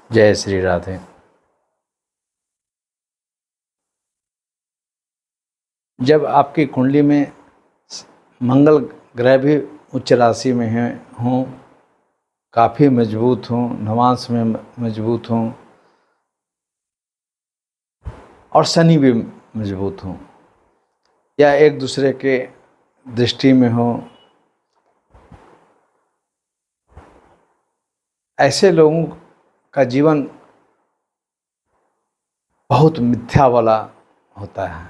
जय श्री राधे। जब आपकी कुंडली में मंगल ग्रह भी उच्च राशि में हों, काफ़ी मजबूत हों, नवांश में मजबूत हों और शनि भी मजबूत हों या एक दूसरे के दृष्टि में हो, ऐसे लोगों का जीवन बहुत मिथ्या वाला होता है।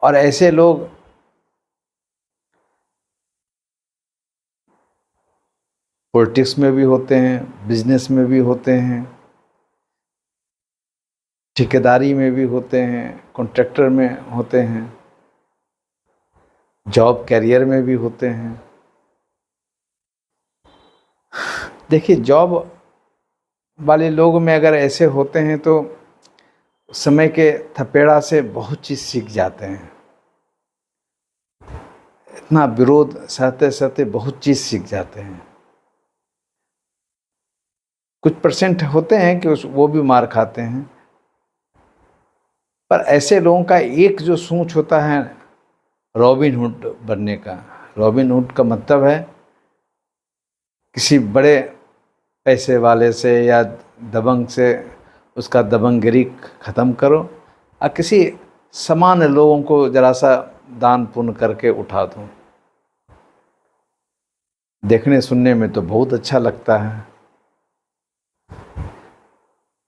और ऐसे लोग पॉलिटिक्स में भी होते हैं, बिजनेस में भी होते हैं, ठेकेदारी में भी होते हैं, कॉन्ट्रैक्टर में होते हैं, जॉब कैरियर में भी होते हैं। देखिए, जॉब वाले लोग में अगर ऐसे होते हैं तो समय के थपेड़ा से बहुत चीज़ सीख जाते हैं। इतना विरोध सहते सहते बहुत चीज़ सीख जाते हैं। कुछ परसेंट होते हैं कि वो भी मार खाते हैं, पर ऐसे लोगों का एक जो सोच होता है रॉबिन हुड बनने का। रॉबिन हुड का मतलब है किसी बड़े पैसे वाले से या दबंग से उसका दबंगगिरी ख़त्म करो और किसी सामान्य लोगों को ज़रा सा दान पुण्य करके उठा दो। देखने सुनने में तो बहुत अच्छा लगता है,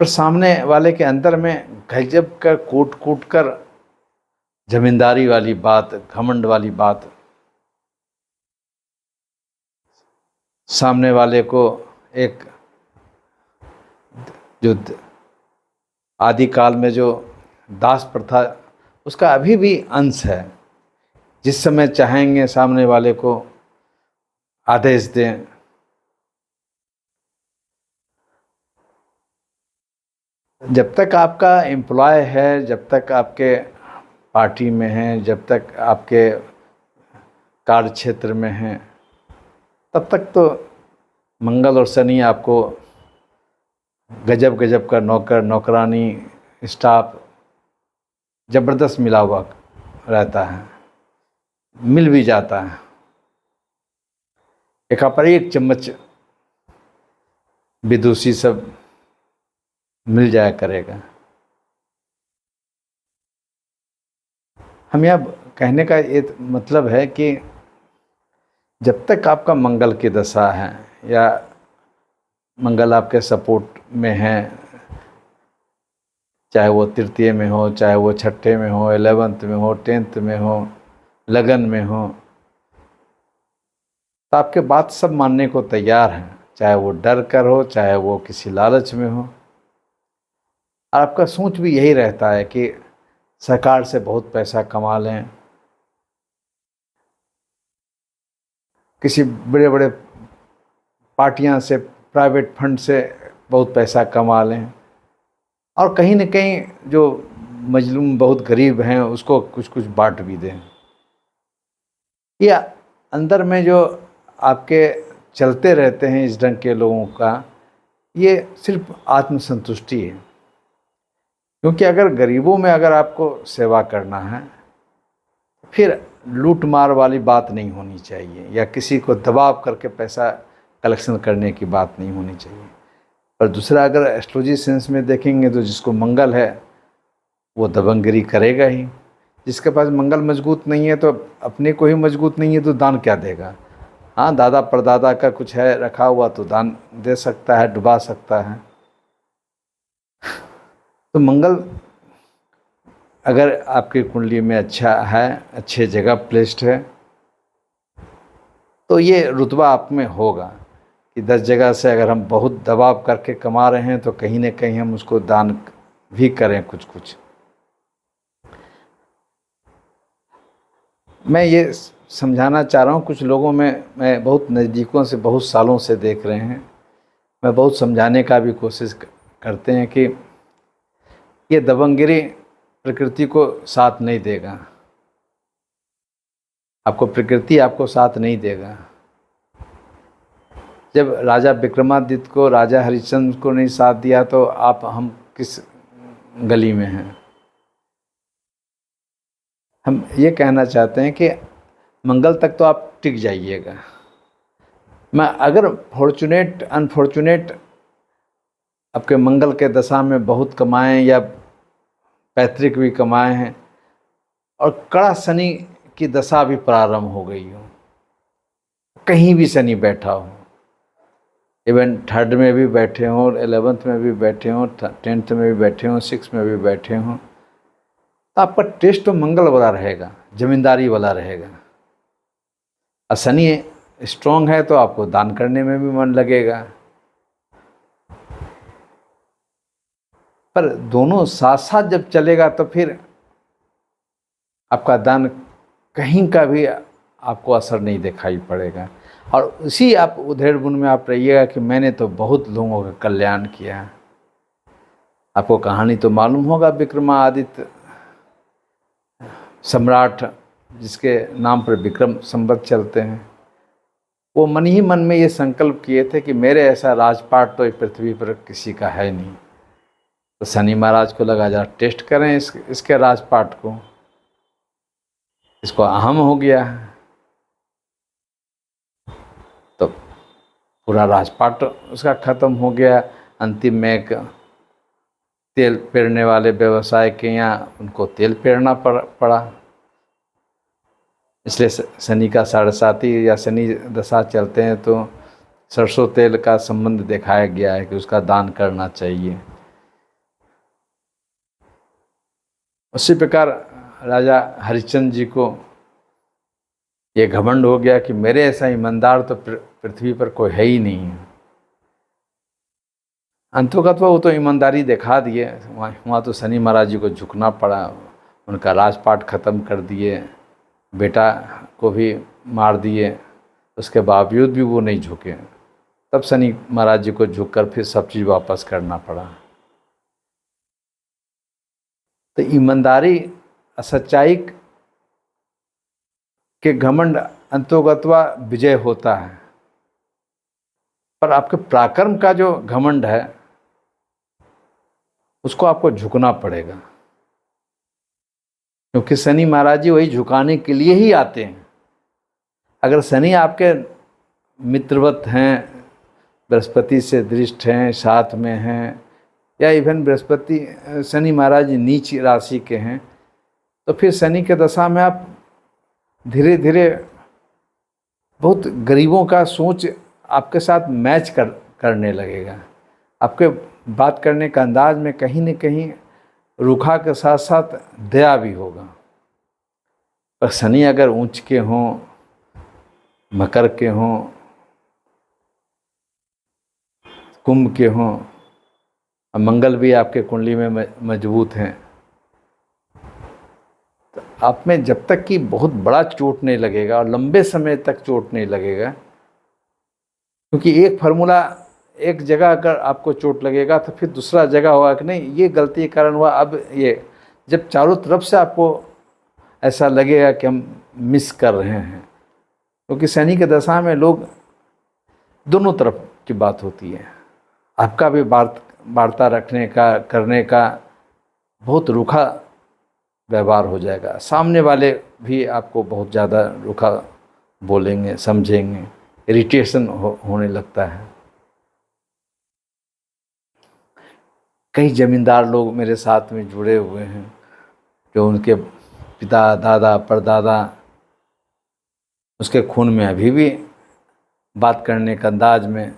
पर सामने वाले के अंदर में गजब कर कूट कूट कर जमींदारी वाली बात, घमंड वाली बात, सामने वाले को एक जो आदिकाल में जो दास प्रथा उसका अभी भी अंश है। जिस समय चाहेंगे सामने वाले को आदेश दें। जब तक आपका एम्प्लॉय है, जब तक आपके पार्टी में है, जब तक आपके कार्य क्षेत्र में है, तब तक तो मंगल और शनि आपको गजब गजब का नौकर नौकरानी स्टाफ ज़बरदस्त मिला हुआ रहता है, मिल भी जाता है। एक पर एक चम्मच विदुषी सब मिल जाया करेगा। हम यह कहने का ये मतलब है कि जब तक आपका मंगल की दशा है या मंगल आपके सपोर्ट में है, चाहे वो तृतीय में हो, चाहे वो छठे में हो, 11th में हो, 10th में हो, लगन में हो, तो आपके बात सब मानने को तैयार हैं, चाहे वो डर कर हो, चाहे वो किसी लालच में हो। और आपका सोच भी यही रहता है कि सरकार से बहुत पैसा कमा लें, किसी बड़े बड़े पार्टियां से, प्राइवेट फंड से बहुत पैसा कमा लें और कहीं न कहीं जो मजलूम बहुत गरीब हैं उसको कुछ कुछ बांट भी दें। या अंदर में जो आपके चलते रहते हैं इस ढंग के लोगों का, ये सिर्फ आत्मसंतुष्टि है। क्योंकि अगर गरीबों में अगर आपको सेवा करना है, फिर लूट मार वाली बात नहीं होनी चाहिए या किसी को दबाव करके पैसा कलेक्शन करने की बात नहीं होनी चाहिए। पर दूसरा, अगर एस्ट्रोलॉजी सेंस में देखेंगे तो जिसको मंगल है वो दबंगगिरी करेगा ही। जिसके पास मंगल मजबूत नहीं है तो अपने को ही मजबूत नहीं है तो दान क्या देगा। हाँ, दादा परदादा का कुछ है रखा हुआ तो दान दे सकता है, डुबा सकता है। तो मंगल अगर आपकी कुंडली में अच्छा है, अच्छे जगह प्लेस्ड है, तो ये रुतबा आप में होगा कि 10 जगह से अगर हम बहुत दबाव करके कमा रहे हैं तो कहीं ना कहीं हम उसको दान भी करें कुछ कुछ। मैं ये समझाना चाह रहा हूँ कुछ लोगों में, मैं बहुत नज़दीकों से बहुत सालों से देख रहे हैं, मैं बहुत समझाने का भी कोशिश करते हैं कि ये दबंगगिरी प्रकृति को साथ नहीं देगा। आपको प्रकृति आपको साथ नहीं देगा। जब राजा विक्रमादित्य को राजा हरिश्चंद्र को नहीं साथ दिया तो आप हम किस गली में हैं। हम ये कहना चाहते हैं कि मंगल तक तो आप टिक जाइएगा। मैं अगर फॉर्चुनेट अनफॉर्चुनेट आपके मंगल के दशा में बहुत कमाएं या पैतृक भी कमाए हैं और कड़ा शनि की दशा भी प्रारंभ हो गई हो, कहीं भी शनि बैठा हो, इवन 3rd में भी बैठे हों, 11th में भी बैठे हों, 10th में भी बैठे हों, 6th में भी बैठे हों, तो आपका टेस्ट तो मंगल वाला रहेगा, जमींदारी वाला रहेगा। और शनि स्ट्रांग है तो आपको दान करने में भी मन लगेगा। पर दोनों साथ साथ जब चलेगा तो फिर आपका दान कहीं का भी आपको असर नहीं दिखाई पड़ेगा। और उसी आप उधेड़ बुन में आप रहिएगा कि मैंने तो बहुत लोगों का कल्याण किया। आपको कहानी तो मालूम होगा, विक्रमादित्य सम्राट जिसके नाम पर विक्रम संवत चलते हैं, वो मन ही मन में ये संकल्प किए थे कि मेरे ऐसा राजपाट तो पृथ्वी पर किसी का है नहीं। तो शनि महाराज को लगा जरा टेस्ट करें इसके राजपाट को, इसको अहम हो गया तो पूरा राजपाट उसका खत्म हो गया। अंतिम में एक तेल पेरने वाले व्यवसाय के यहाँ उनको तेल पेरना पड़ा। इसलिए शनि का 7.5 या शनि दशा चलते हैं तो सरसों तेल का संबंध दिखाया गया है कि उसका दान करना चाहिए। उसी प्रकार राजा हरिश्चंद्र जी को ये घमंड हो गया कि मेरे ऐसा ईमानदार तो पृथ्वी पर कोई है ही नहीं है। अंतोगत्वा वो तो ईमानदारी दिखा दिए, वहाँ तो शनि महाराज जी को झुकना पड़ा, उनका राजपाट खत्म कर दिए, बेटा को भी मार दिए, उसके बावजूद भी वो नहीं झुके। तब शनि महाराज जी को झुककर फिर सब चीज़ वापस करना पड़ा। तो ईमानदारी सच्चाई के घमंड अंतोगत्वा विजय होता है, पर आपके पराक्रम का जो घमंड है उसको आपको झुकना पड़ेगा, क्योंकि शनि महाराज जी वही झुकाने के लिए ही आते हैं। अगर शनि आपके मित्रवत हैं, बृहस्पति से दृष्ट हैं, साथ में हैं, या इवन बृहस्पति शनि महाराज नीच राशि के हैं, तो फिर शनि के दशा में आप धीरे धीरे बहुत गरीबों का सोच आपके साथ मैच करने लगेगा। आपके बात करने का अंदाज में कहीं न कहीं रूखा के साथ साथ दया भी होगा। पर शनि अगर ऊंच के हों, मकर के हों, कुंभ के हों, और मंगल भी आपके कुंडली में मजबूत हैं, तो आप में जब तक कि बहुत बड़ा चोट नहीं लगेगा और लंबे समय तक चोट नहीं लगेगा, क्योंकि एक फार्मूला एक जगह अगर आपको चोट लगेगा तो फिर दूसरा जगह होगा कि नहीं ये गलती के कारण हुआ। अब ये जब चारों तरफ से आपको ऐसा लगेगा कि हम मिस कर रहे हैं, क्योंकि शनि के दशा में लोग दोनों तरफ की बात होती है। आपका भी वार्ता रखने का करने का बहुत रूखा व्यवहार हो जाएगा, सामने वाले भी आपको बहुत ज़्यादा रूखा बोलेंगे, समझेंगे, इरिटेशन होने लगता है। कई जमींदार लोग मेरे साथ में जुड़े हुए हैं जो उनके पिता, दादा, परदादा, उसके खून में अभी भी बात करने के अंदाज में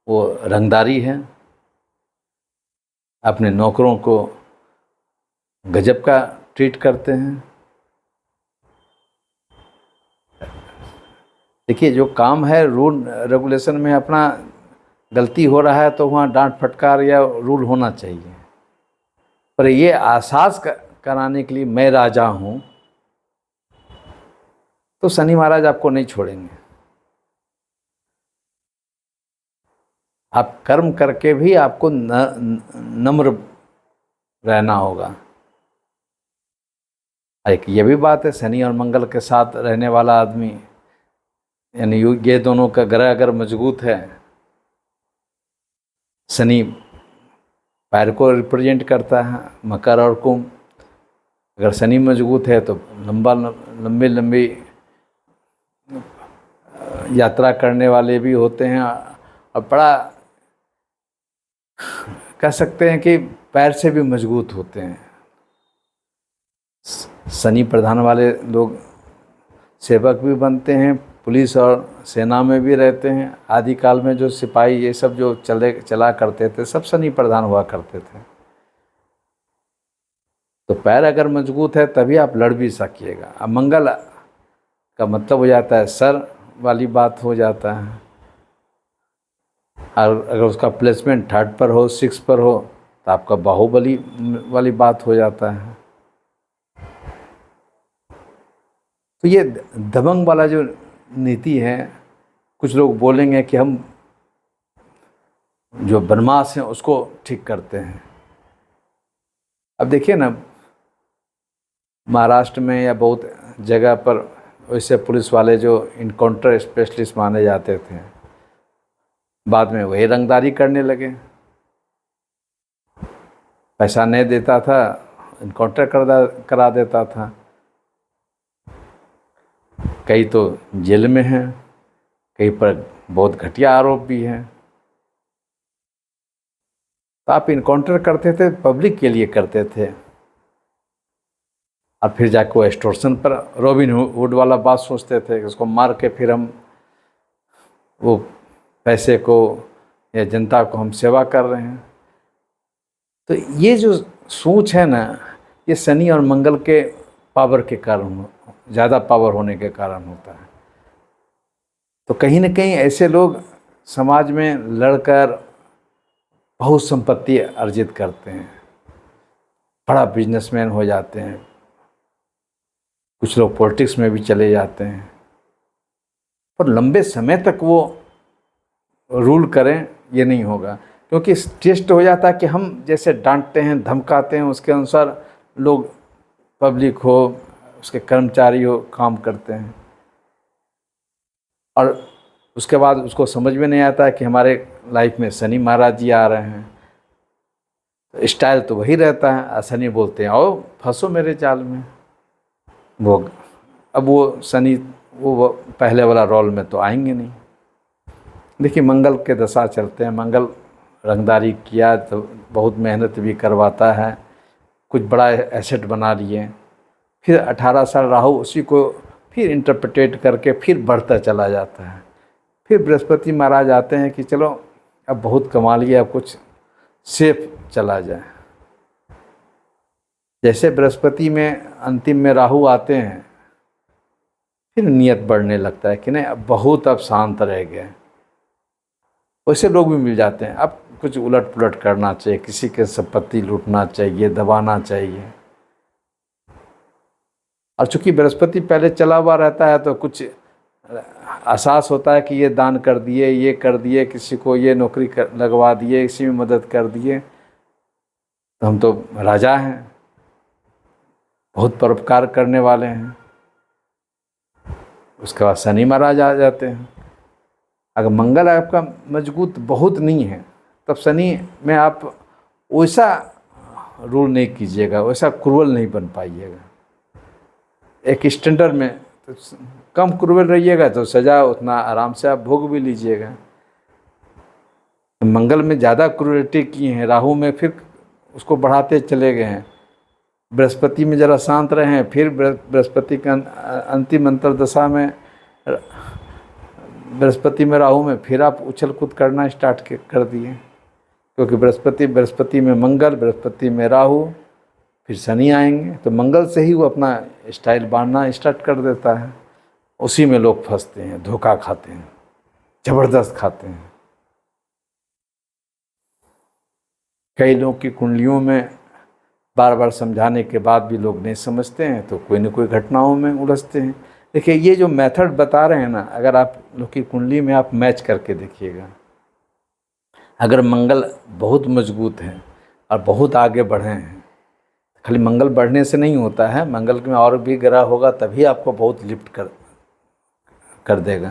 वो रंगदारी है। अपने नौकरों को गजब का ट्रीट करते हैं। देखिए, जो काम है रूल रेगुलेशन में अपना गलती हो रहा है तो वहाँ डांट फटकार या रूल होना चाहिए, पर ये एहसास कराने के लिए मैं राजा हूँ तो शनि महाराज आपको नहीं छोड़ेंगे। आप कर्म करके भी आपको नम्र रहना होगा। एक ये भी बात है, शनि और मंगल के साथ रहने वाला आदमी यानी ये दोनों का ग्रह अगर मजबूत है, शनि पैर को रिप्रेजेंट करता है, मकर और कुंभ, अगर शनि मजबूत है तो लंबी लंबी यात्रा करने वाले भी होते हैं, और बड़ा कह सकते हैं कि पैर से भी मजबूत होते हैं। शनि प्रधान वाले लोग सेवक भी बनते हैं, पुलिस और सेना में भी रहते हैं। आदिकाल में जो सिपाही ये सब जो चला करते थे, सब शनि प्रधान हुआ करते थे। तो पैर अगर मजबूत है तभी आप लड़ भी सकिएगा। अब मंगल का मतलब हो जाता है सर वाली बात हो जाता है, और अगर उसका प्लेसमेंट 3rd पर हो, 6 पर हो, तो आपका बाहुबली वाली बात हो जाता है। तो ये दबंग वाला जो नीति है, कुछ लोग बोलेंगे कि हम जो बनमास हैं उसको ठीक करते हैं। अब देखिए ना, महाराष्ट्र में या बहुत जगह पर वैसे पुलिस वाले जो इनकाउंटर स्पेशलिस्ट माने जाते थे, बाद में वही रंगदारी करने लगे। पैसा नहीं देता था, इनकाउंटर करा देता था। कई तो जेल में हैं, कई पर बहुत घटिया आरोप भी हैं। तो आप इनकाउंटर करते थे, पब्लिक के लिए करते थे, और फिर जाके वो एक्सटॉर्शन पर रॉबिन हुड वाला बात सोचते थे कि उसको मार के फिर हम वो पैसे को या जनता को हम सेवा कर रहे हैं। तो ये जो सोच है ना, ये शनि और मंगल के पावर के कारण, ज़्यादा पावर होने के कारण होता है। तो कहीं ना कहीं ऐसे लोग समाज में लड़कर बहुत संपत्ति अर्जित करते हैं, बड़ा बिजनेसमैन हो जाते हैं, कुछ लोग पॉलिटिक्स में भी चले जाते हैं, पर लंबे समय तक वो रूल करें ये नहीं होगा, क्योंकि टेस्ट हो जाता है कि हम जैसे डांटते हैं, धमकाते हैं, उसके अनुसार लोग, पब्लिक हो, उसके कर्मचारी हो, काम करते हैं। और उसके बाद उसको समझ में नहीं आता है कि हमारे लाइफ में शनि महाराज जी आ रहे हैं। तो स्टाइल तो वही रहता है, शनि बोलते हैं आओ फंसो मेरे जाल में। अब वो शनि वो पहले वाला रोल में तो आएंगे नहीं। देखिए मंगल के दशा चलते हैं, मंगल रंगदारी किया तो बहुत मेहनत भी करवाता है, कुछ बड़ा एसेट बना लिए, फिर 18 साल राहु उसी को फिर इंटरप्रेटेट करके फिर बढ़ता चला जाता है। फिर बृहस्पति महाराज आते हैं कि चलो अब बहुत कमा लिया, अब कुछ सेफ चला जाए। जैसे बृहस्पति में अंतिम में राहु आते हैं, फिर नियत बढ़ने लगता है कि नहीं अब बहुत, अब शांत रह गए। वैसे लोग भी मिल जाते हैं, अब कुछ उलट पुलट करना चाहिए, किसी के संपत्ति लूटना चाहिए, दबाना चाहिए। और चूंकि बृहस्पति पहले चला हुआ रहता है तो कुछ एहसास होता है कि ये दान कर दिए, ये कर दिए, किसी को ये नौकरी लगवा दिए, इसी में मदद कर दिए, तो हम तो राजा हैं, बहुत परोपकार करने वाले हैं। उसके बाद शनि महाराज आ जाते हैं। अगर मंगल आपका मजबूत बहुत नहीं है, तब शनि में आप वैसा रूल नहीं कीजिएगा, वैसा क्रूअल नहीं बन पाइएगा। एक स्टैंडर्ड में तो कम क्रूअल रहिएगा तो सजा उतना आराम से आप भोग भी लीजिएगा। मंगल में ज़्यादा क्रूरलिटी की है, राहु में फिर उसको बढ़ाते चले गए हैं, बृहस्पति में ज़रा शांत रहे हैं, फिर बृहस्पति का अंतिम अंतर्दशा में, बृहस्पति में राहु में फिर आप उछल कूद करना स्टार्ट कर दिए, क्योंकि बृहस्पति में मंगल, बृहस्पति में राहु, फिर शनि आएंगे, तो मंगल से ही वो अपना स्टाइल बांधना स्टार्ट कर देता है। उसी में लोग फंसते हैं, धोखा खाते हैं, ज़बरदस्त खाते हैं। कई लोगों की कुंडलियों में बार बार समझाने के बाद भी लोग नहीं समझते हैं, तो कोई न कोई घटनाओं में उलझते हैं। देखिए ये जो मेथड बता रहे हैं ना, अगर आप लोग की कुंडली में आप मैच करके देखिएगा, अगर मंगल बहुत मजबूत है और बहुत आगे बढ़े हैं, खाली मंगल बढ़ने से नहीं होता है, मंगल में और भी ग्रह होगा तभी आपको बहुत लिफ्ट कर देगा।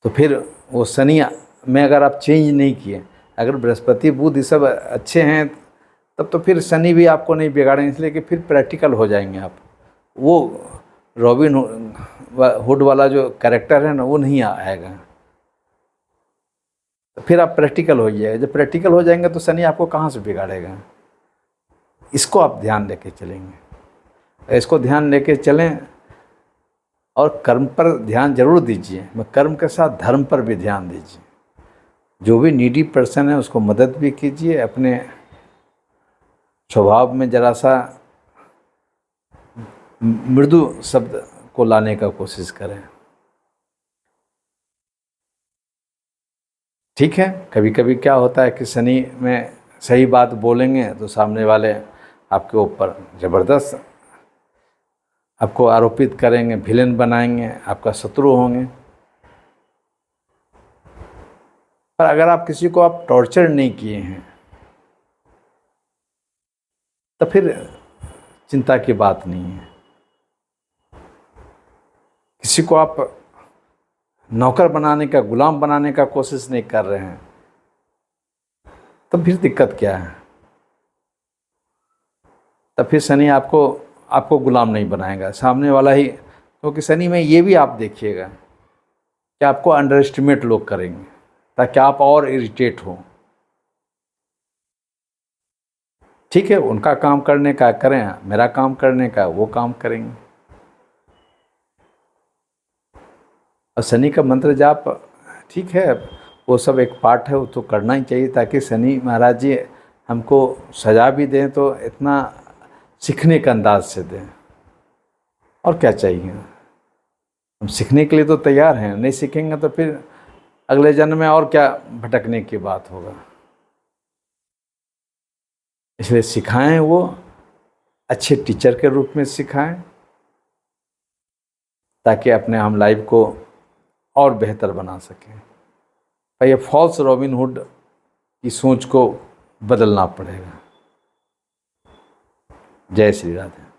तो फिर वो शनि में अगर आप चेंज नहीं किए, अगर बृहस्पति बुध ये सब अच्छे हैं तब तो फिर शनि भी आपको नहीं बिगाड़ेंगे, इसलिए कि फिर प्रैक्टिकल हो जाएंगे आप। वो रॉबिन हुड वाला जो कैरेक्टर है ना वो नहीं आएगा, तो फिर आप प्रैक्टिकल हो जाएगा। जब प्रैक्टिकल हो जाएंगे तो शनि आपको कहाँ से बिगाड़ेगा। इसको आप ध्यान लेके चलेंगे, इसको ध्यान लेके चलें और कर्म पर ध्यान जरूर दीजिए, मैं कर्म के साथ धर्म पर भी ध्यान दीजिए। जो भी नीडी पर्सन है उसको मदद भी कीजिए, अपने स्वभाव में जरा सा मृदु शब्द को लाने का कोशिश करें। ठीक है, कभी कभी क्या होता है कि शनि में सही बात बोलेंगे तो सामने वाले आपके ऊपर ज़बरदस्त आपको आरोपित करेंगे, विलेन बनाएंगे, आपका शत्रु होंगे। पर अगर आप किसी को आप टॉर्चर नहीं किए हैं तो फिर चिंता की बात नहीं है। किसी को आप नौकर बनाने का, गुलाम बनाने का कोशिश नहीं कर रहे हैं तब फिर दिक्कत क्या है। तब फिर शनि आपको गुलाम नहीं बनाएगा, सामने वाला ही। क्योंकि शनि में ये भी आप देखिएगा कि आपको अंडर एस्टिमेट लोग करेंगे ताकि आप और इरिटेट हो। ठीक है, उनका काम करने का करें, मेरा काम करने का वो काम करेंगे। और शनि का मंत्र जाप ठीक है, वो सब एक पार्ट है, वो तो करना ही चाहिए ताकि शनि महाराज जी हमको सजा भी दें तो इतना सीखने का अंदाज से दें। और क्या चाहिए, हम सीखने के लिए तो तैयार हैं। नहीं सीखेंगे तो फिर अगले जन्म में और क्या भटकने की बात होगा। इसलिए सिखाएं, वो अच्छे टीचर के रूप में सिखाएं ताकि अपने हम लाइफ को और बेहतर बना सकें। पर ये फॉल्स रॉबिन हुड की सोच को बदलना पड़ेगा। जय श्री राधे।